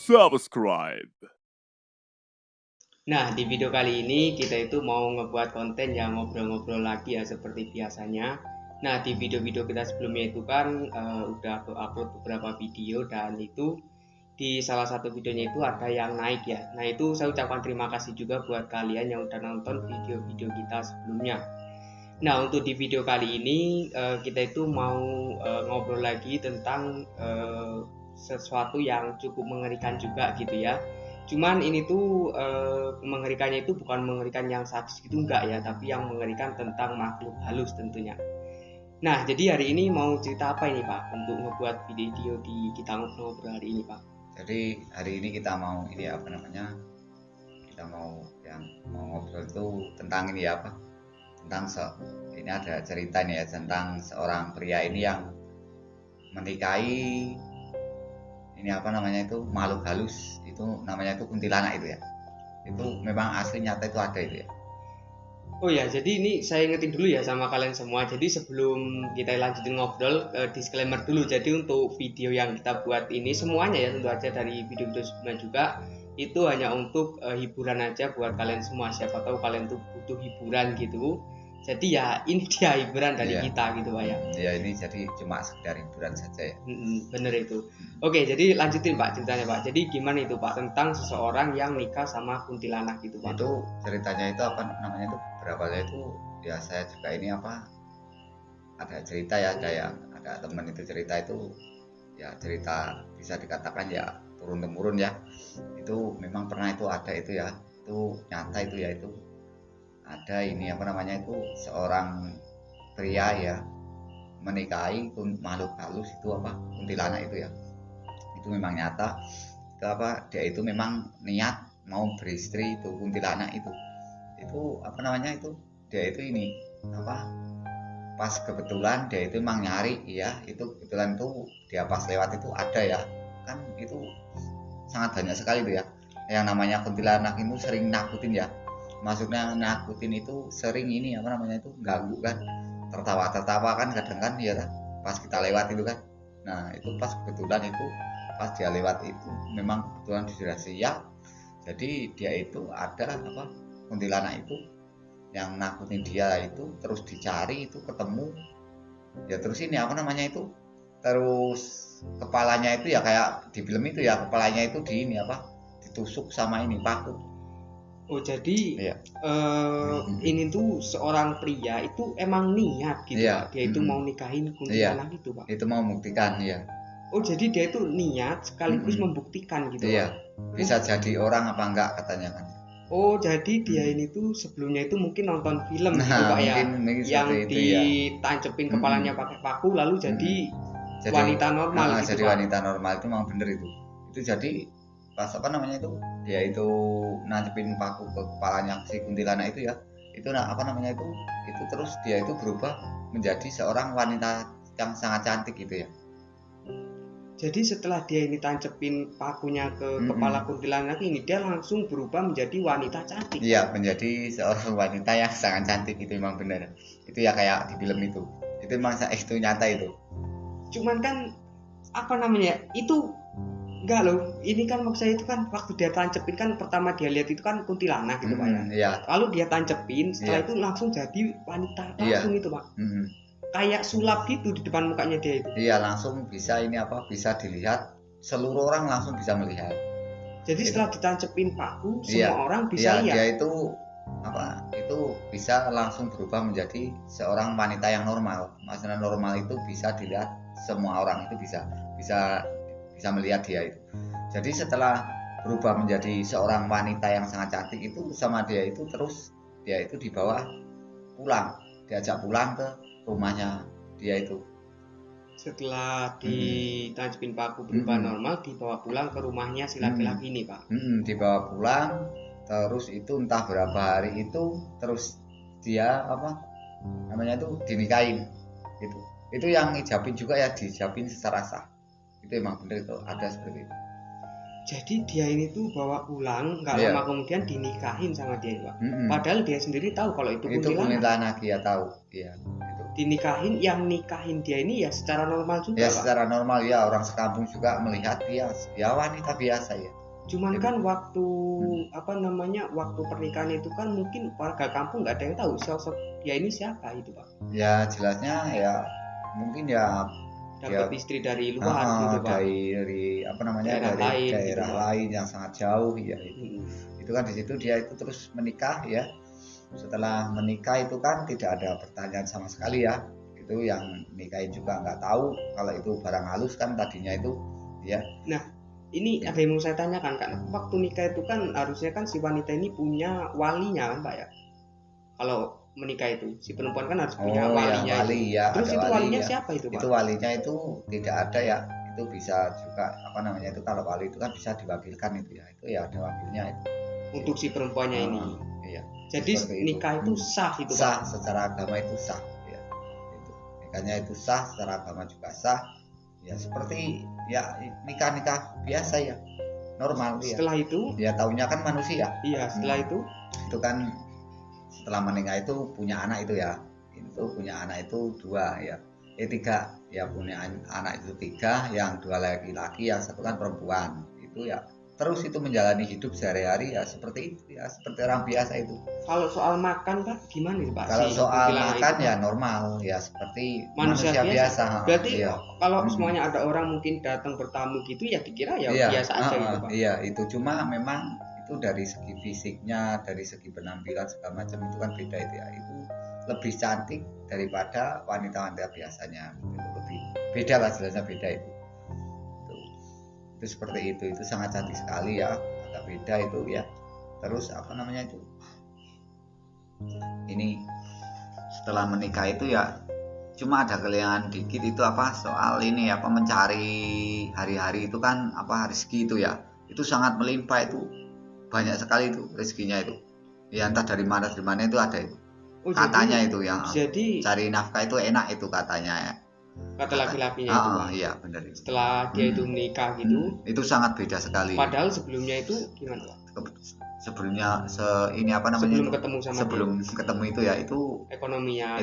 subscribe. Nah, di video kali ini kita itu mau ngebuat konten yang ngobrol-ngobrol lagi ya seperti biasanya. Nah, di video-video kita sebelumnya itu kan udah upload beberapa video dan itu di salah satu videonya itu ada yang naik ya. Nah, itu saya ucapkan terima kasih juga buat kalian yang udah nonton video-video kita sebelumnya. Nah, untuk di video kali ini kita itu mau ngobrol lagi tentang sesuatu yang cukup mengerikan juga gitu ya. Cuman ini tuh mengerikannya itu bukan mengerikan yang sadis gitu enggak ya, tapi yang mengerikan tentang makhluk halus tentunya. Nah, jadi hari ini mau cerita apa ini Pak untuk ngebuat video di kita ngobrol hari ini Pak? Jadi hari ini kita mau kita mau ngobrol itu tentang ini ya tentang ini ada cerita nih ya tentang seorang pria ini yang menikahi ini makhluk halus, itu namanya itu kuntilanak itu ya. Itu memang asli nyata itu ada itu ya. Oh ya, jadi ini saya ingetin dulu ya sama kalian semua. Jadi sebelum kita lanjutin ngobrol, disclaimer dulu. Jadi untuk video yang kita buat ini semuanya ya tentu aja dari video-video sebelumnya juga itu hanya untuk hiburan aja buat kalian semua. Siapa tahu kalian tuh butuh hiburan gitu. Jadi ya ini dia hiburan dari kita gitu Pak ya. Iya, ini jadi cuma sekedar hiburan saja ya. Bener itu. Oke, jadi lanjutin Pak ceritanya Pak. Jadi gimana itu Pak tentang seseorang yang nikah sama kuntilanak gitu Pak? Itu ceritanya itu berawalnya itu ya saya juga ini ada cerita ya, ada teman itu cerita itu ya, cerita bisa dikatakan ya turun temurun ya. Itu memang pernah itu ada itu ya, itu nyata itu ya, itu ada ini itu seorang pria ya menikahi makhluk halus itu kuntilanak itu ya. Itu memang nyata itu dia itu memang niat mau beristri itu kuntilanak itu itu dia itu ini pas kebetulan dia itu memang nyari ya, itu kebetulan tuh dia pas lewat itu ada ya, kan itu sangat banyak sekali tuh ya yang namanya kuntilanak itu sering nakutin ya. Maksudnya nakutin itu sering ini itu ganggu kan, tertawa kan kadang kan ya pas kita lewat itu kan. Nah itu pas kebetulan itu pas dia lewat itu memang kebetulan sudah siap, jadi dia itu ada kuntilanak itu yang nakutin dia itu, terus dicari itu ketemu ya, terus ini itu terus kepalanya itu ya kayak di film itu ya, kepalanya itu ditusuk sama ini paku. Oh jadi iya. Ini tuh seorang pria itu emang niat gitu iya. Pak, dia itu mau nikahin kuntilanak itu Pak. Itu mau membuktikan ya. Oh jadi dia itu niat sekaligus membuktikan gitu iya. Pak. Bisa jadi orang apa enggak katanya kan. Oh jadi dia ini tuh sebelumnya itu mungkin nonton film gitu Pak ya, yang ditancepin kepalanya pakai paku lalu jadi wanita normal gitu jadi Pak. Wanita normal itu memang bener itu jadi pas itu dia itu nancepin paku ke kepalanya si kuntilanak itu ya, itu itu terus dia itu berubah menjadi seorang wanita yang sangat cantik gitu ya. Jadi setelah dia ini tancepin pakunya ke kepala kuntilanak ini, dia langsung berubah menjadi wanita cantik. Iya, menjadi seorang wanita yang sangat cantik, itu memang benar. Itu ya kayak di film itu memang itu nyata itu. Cuman kan itu enggak loh, ini kan maksud saya itu kan waktu dia tancepin kan pertama dia lihat itu kan kuntilanak gitu Pak ya. Iya. Lalu dia tancepin, setelah itu langsung jadi wanita langsung itu Pak. Kayak sulap gitu di depan mukanya dia itu. Iya, langsung bisa bisa dilihat, seluruh orang langsung bisa melihat. Jadi setelah ditancepin paku, semua orang bisa lihat. Dia itu itu bisa langsung berubah menjadi seorang wanita yang normal. Maksudnya normal itu bisa dilihat semua orang, itu bisa melihat dia itu. Jadi setelah berubah menjadi seorang wanita yang sangat cantik itu sama dia itu, terus dia itu dibawa pulang, diajak pulang ke rumahnya dia itu. Setelah ditancepin paku berubah normal, dibawa pulang ke rumahnya si laki-laki ini Pak. Dibawa pulang, terus itu entah berapa hari itu, terus dia dinikahin gitu. Itu yang ijabin juga ya, dijabin secara sah. Itu emang bener itu ada seperti itu. Jadi dia ini tuh bawa pulang, nggak lama kemudian dinikahin sama dia Pak. Padahal dia sendiri tahu kalau itu kuntilanak. Dia tahu. Iya. Dinikahin, yang nikahin dia ini ya secara normal juga ya Pak. Secara normal ya, orang sekampung juga melihat dia ya wanita biasa ya. Cuman kan waktu waktu pernikahan itu kan mungkin warga kampung nggak ada yang tahu sosok dia ini siapa itu Pak. Ya jelasnya ya mungkin ya Dapat istri dari luar gitu Pak. dari Daerah lain gitu, daerah Pak. lain yang sangat jauh ya itu. Itu kan di situ dia itu terus menikah ya. Setelah menikah itu kan tidak ada pertanyaan sama sekali ya. Itu yang nikahin juga nggak tahu kalau itu barang halus kan tadinya itu ya. Nah, ini ada yang mau saya tanyakan kan, waktu nikah itu kan harusnya kan si wanita ini punya walinya kan Pak ya. Kalau menikah itu si perempuan kan harus punya walinya ya, wali, itu. Ya, Terus itu wali, walinya ya. siapa itu Pak? Itu walinya itu tidak ada ya. Itu bisa juga apa namanya itu kalau wali itu kan bisa diwakilkan itu ya. Itu ya ada wakilnya itu. Untuk si perempuannya ini. Iya. Jadi nikah itu sah itu Pak. Sah secara agama itu sah ya. Itu. Nikahnya itu sah secara agama juga sah. Ya seperti ya nikah-nikah biasa ya. Normal ya. Setelah itu ya taunya kan manusia. Iya, setelah itu kan setelah menikah itu punya anak itu ya. Itu punya anak itu 2 ya. 3 ya, punya anak itu 3, yang 2 laki-laki, yang 1 kan perempuan. Itu ya terus itu menjalani hidup sehari-hari ya seperti itu ya, seperti orang biasa itu. Kalau soal makan Pak gimana nih Pak? Kalau soal makan itu, ya normal ya seperti manusia biasa. Berarti iya. Kalau semuanya ada orang mungkin datang bertamu gitu ya dikira ya biasa aja gitu Pak. Iya, itu cuma memang itu dari segi fisiknya, dari segi penampilan segala macam itu kan beda itu ya. Itu lebih cantik daripada wanita-wanita biasanya. Itu lebih beda lah, jelasnya beda itu. Itu seperti itu sangat cantik sekali ya, agak beda itu ya. Terus apa namanya itu? Ini setelah menikah itu ya cuma ada kelebihan dikit itu apa soal ini apa mencari hari-hari itu kan apa rezeki itu ya. Itu sangat melimpah itu. Banyak sekali itu rezekinya itu. Ya entah dari mana itu ada itu. Katanya itu yang jadi cari nafkah itu enak itu katanya ya. Kata laki-lakinya itu Pak. Iya benar itu. Setelah dia itu menikah gitu. Itu sangat beda sekali. Padahal sebelumnya itu gimana Pak? Sebelumnya ini apa namanya? Sebelum ketemu itu ya itu ekonominya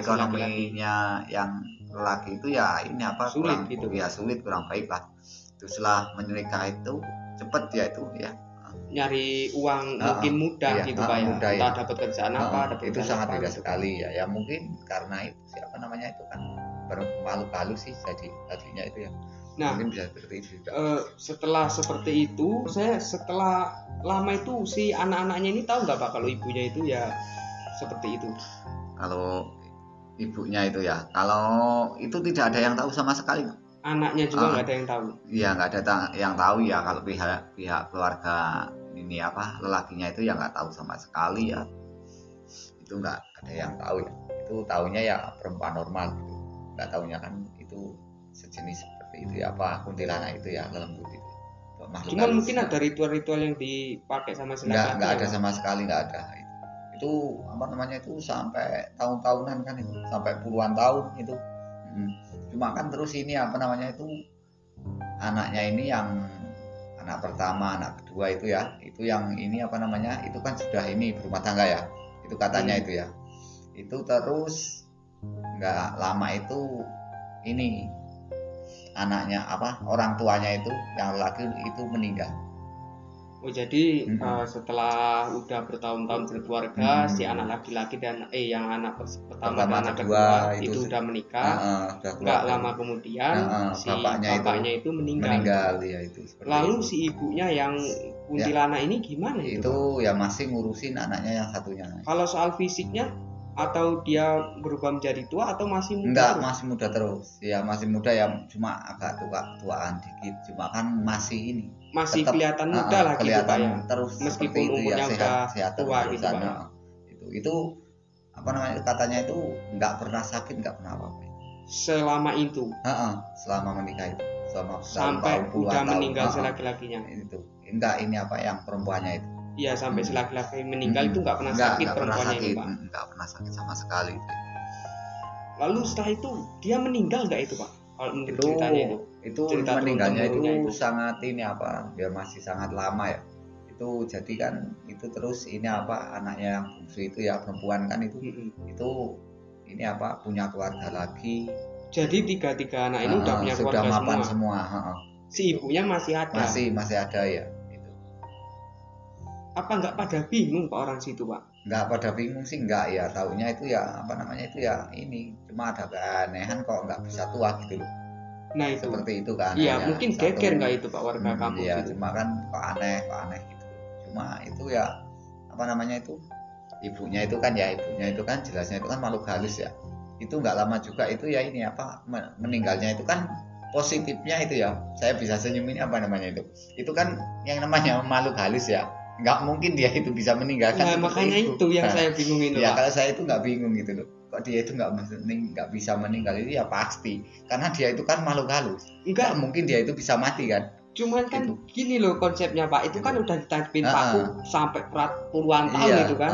yang lelaki itu ya ini apa sulit kurang, gitu. Ya sulit kurang baik lah. Itu setelah menikah itu cepet ya itu ya. Nyari uang mungkin mudah gitu Pak ya. Entah dapat kerjaan apa, itu sangat beda sekali ya. Ya mungkin karena itu siapa namanya itu kan malu-malu sih jadi tadinya itu ya. Nah, mungkin bisa seperti itu juga. Setelah seperti itu, setelah lama itu si anak-anaknya ini tahu nggak Pak kalau ibunya itu ya seperti itu? Kalau ibunya itu ya, kalau itu tidak ada yang tahu sama sekali. Anaknya juga nggak ada yang tahu? Iya nggak ada yang tahu ya, kalau pihak keluarga ini apa lelakinya itu ya nggak tahu sama sekali ya. Itu nggak ada yang tahu ya. Itu taunya ya perempuan normal gitu. Nggak taunya kan itu sejenis itu ya apa kuntilanak itu ya lembut itu. Cuma mungkin ada ritual-ritual yang dipakai sama si laki-laki. Nggak ada sama sekali, nggak ada. Itu apa namanya itu sampai tahun-tahunan kan itu, sampai puluhan tahun itu. Cuma kan terus ini apa namanya itu anaknya ini yang anak pertama, anak kedua itu ya, itu yang ini apa namanya itu kan sudah ini berumah tangga ya. Itu katanya itu ya. Itu terus nggak lama itu ini anaknya apa orang tuanya itu yang laki itu meninggal. Oh jadi setelah udah bertahun-tahun berkeluarga si anak laki-laki dan yang anak pertama dan anak kedua itu udah menikah, nggak lama kemudian si bapaknya itu meninggal ya itu. Lalu itu. Si ibunya yang kuntilanak ini gimana itu ya masih ngurusin anaknya yang satunya. Kalau soal fisiknya atau dia berubah menjadi tua atau masih muda? Enggak, masih muda terus. Ya masih muda ya, cuma agak tuaan dikit. Cuma kan masih ini. Masih tetap, kelihatan muda lah gitu Pak ya. Terus meskipun umurnya ya, sehat tua gitu Pak. Ya. Itu apa namanya katanya itu enggak pernah sakit, enggak pernah apa-apa. Selama itu. Selama menikah itu. Sampai udah meninggal si laki-lakinya. Itu. Enggak ini apa yang perempuannya itu. Iya sampai si laki-laki meninggal itu nggak pernah sakit perempuannya ini Pak. Nggak pernah sakit sama sekali. Lalu setelah itu dia meninggal nggak itu Pak? Kalau menurut ceritanya itu meninggalnya itu sangat ini apa? Dia masih sangat lama ya. Itu jadi kan itu terus ini apa anaknya yang bungsu itu ya perempuan kan itu ini apa punya keluarga lagi. Jadi tiga anak ini udah punya keluarga mapan semua. Si ibunya masih ada. Masih ada ya. apa nggak pada bingung Pak orang situ Pak? Nggak pada bingung sih, nggak ya, taunya itu ya apa namanya itu ya ini cuma ada keanehan kok nggak bisa tua gitu loh, Nah itu, seperti itu kan iya ya mungkin satu. geger nggak itu Pak warga kampung Ya situ? cuma kan kok aneh gitu, cuma itu ya apa namanya itu ibunya itu kan jelasnya itu kan makhluk halus ya, itu nggak lama juga itu ya ini apa meninggalnya itu kan positifnya itu ya, saya bisa senyum ini apa namanya itu kan yang namanya makhluk halus ya, nggak mungkin dia itu bisa meninggalkan Nah makanya itu yang saya bingung itu ya Pak. kalau saya itu nggak bingung gitu loh, kok dia itu nggak bisa meninggal itu ya pasti karena dia itu kan makhluk halus, nggak mungkin dia itu bisa mati kan. Cuman kan Gitu. gini loh konsepnya Pak, itu kan udah ditadbin paku sampai puluhan tahun Iya, itu kan.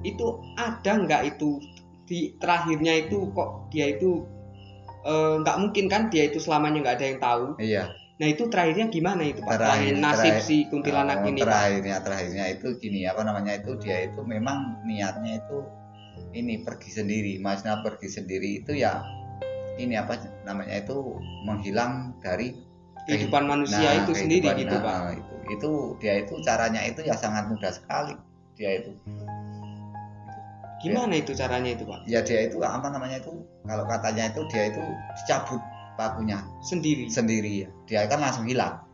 Itu ada nggak itu di terakhirnya itu kok dia itu nggak mungkin kan dia itu selamanya nggak ada yang tahu. Iya. Nah itu terakhirnya gimana itu Pak? Terakhir nasib si kuntilanak ini terakhirnya itu gini apa namanya itu dia itu memang niatnya itu ini pergi sendiri, maksudnya pergi sendiri itu ya ini apa namanya itu menghilang dari kehidupan manusia itu sendiri gitu Pak. Itu dia itu caranya itu ya sangat mudah sekali dia itu. Gimana itu caranya itu Pak? Ya dia itu apa namanya itu kalau katanya itu dia itu dicabut pakunya sendiri ya, dia kan langsung hilang.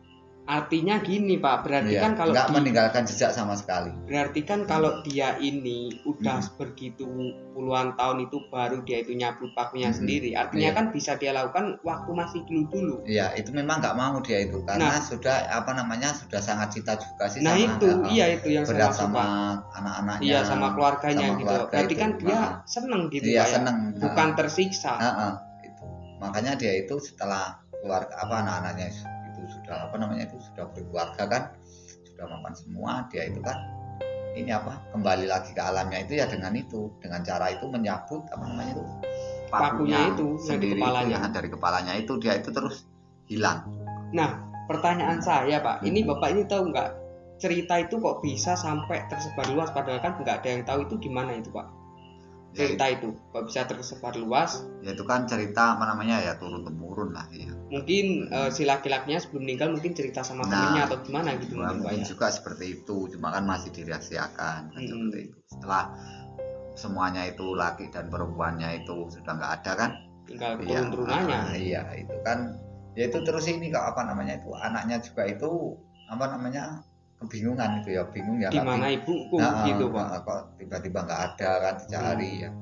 Artinya gini Pak, berarti kan kalau nggak meninggalkan jejak sama sekali. Berarti kan kalau dia ini udah begitu puluhan tahun itu baru dia itu nyabut pakunya sendiri, artinya kan bisa dia lakukan waktu masih dulu. Iya, itu memang nggak mau dia itu karena sudah apa namanya sudah sangat cinta juga sih nah sama itu itu yang berat saya sama anak-anaknya. Iya sama keluarganya sama gitu. Berarti kan dia seneng gitu Iya, Pak, seneng. bukan tersiksa. Itu. Makanya dia itu setelah keluarga apa anak-anaknya itu sudah apa namanya itu sudah berkeluarga kan, sudah mapan semua, dia itu kan ini apa kembali lagi ke alamnya itu ya dengan cara itu menyabut apa namanya itu pakunya itu sendiri dari kepalanya. Dari kepalanya itu dia itu terus hilang. Nah pertanyaan saya Pak, ini Bapak ini tahu nggak cerita itu kok bisa sampai tersebar luas padahal kan nggak ada yang tahu itu gimana itu Pak? Cerita itu kok bisa tersebar luas? Ya itu kan cerita apa namanya ya turun temurun lah ya. Mungkin si laki-lakinya sebelum meninggal mungkin cerita sama temennya atau gimana gitu mungkin juga seperti itu, cuma kan masih dirahasiakan kan seperti itu. Setelah semuanya itu laki dan perempuannya itu sudah nggak ada kan, tinggal turun-turunannya. Iya itu kan ya itu terus ini kok apa namanya itu anaknya juga itu apa namanya kebingungan itu ya, bingung ya gimana ibuku gitu Pak, kok tiba-tiba nggak ada kan dicari ya.